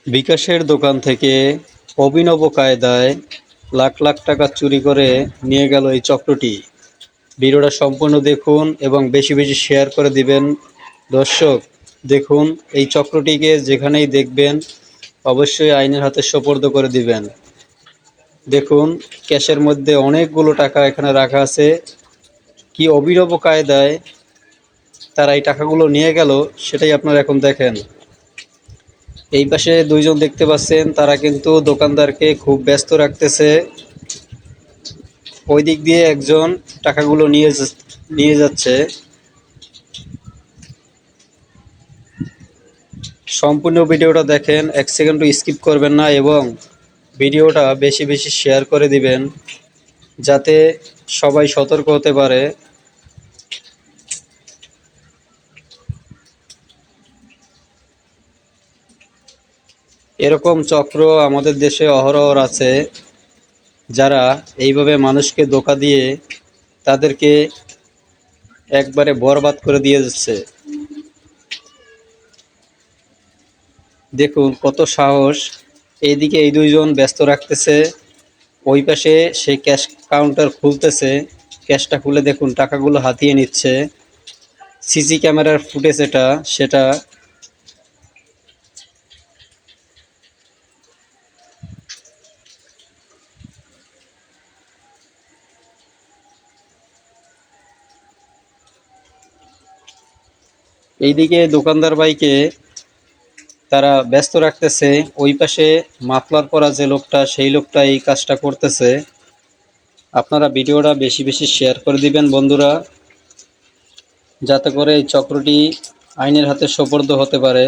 বিকাশের দোকান থেকে অভিনব কায়দায় লাখ লাখ টাকা চুরি করে নিয়ে গেল এই চক্রটি। ভিডিওটা সম্পূর্ণ দেখুন এবং বেশি বেশি শেয়ার করে দিবেন। দর্শক দেখুন, এই চক্রটিকে যেখানেই দেখবেন অবশ্যই আইনের হাতে সোপর্দ করে দিবেন। দেখুন, ক্যাশের মধ্যে অনেকগুলো টাকা এখানে রাখা আছে। কি অভিনব কায়দায় তারা এই টাকাগুলো নিয়ে গেল সেটাই আপনারা এখন দেখেন। এই পাশে দুইজন দেখতে পাচ্ছেন, তারা কিন্তু দোকানদারকে খুব ব্যস্ত রাখতেছে। ওই দিক দিয়ে একজন টাকাগুলো নিয়ে যাচ্ছে। সম্পূর্ণ ভিডিওটা দেখেন, এক সেকেন্ডও স্কিপ করবেন না এবং ভিডিওটা বেশি বেশি শেয়ার করে দিবেন যাতে সবাই সতর্ক হতে পারে। এরকম চক্র আমাদের দেশে অহরহ আছে, যারা এইভাবে মানুষকে ধোঁকা দিয়ে তাদেরকে একবারে বরবাদ করে দিয়ে যাচ্ছে। দেখুন কত সাহস, এইদিকে এই দুইজন ব্যস্ত রাখতেছে, ওই পাশে সেই ক্যাশ কাউন্টার খুলতেছে। ক্যাশটা খুলে দেখুন টাকাগুলো হাতিয়ে নিচ্ছে। সিসি ক্যামেরার ফুটেজ সেটা। এইদিকে দোকানদার ভাইকে তারা ব্যস্ত রাখতেছে, ওই পাশে মাফলার পরা যে লোকটা সেই লোকটা এই কাজটা করতেছে। আপনারা ভিডিওটা বেশি বেশি শেয়ার করে দিবেন বন্ধুরা, যাতে করে এই চক্রটি আইনের হাতে সোপর্দ হতে পারে।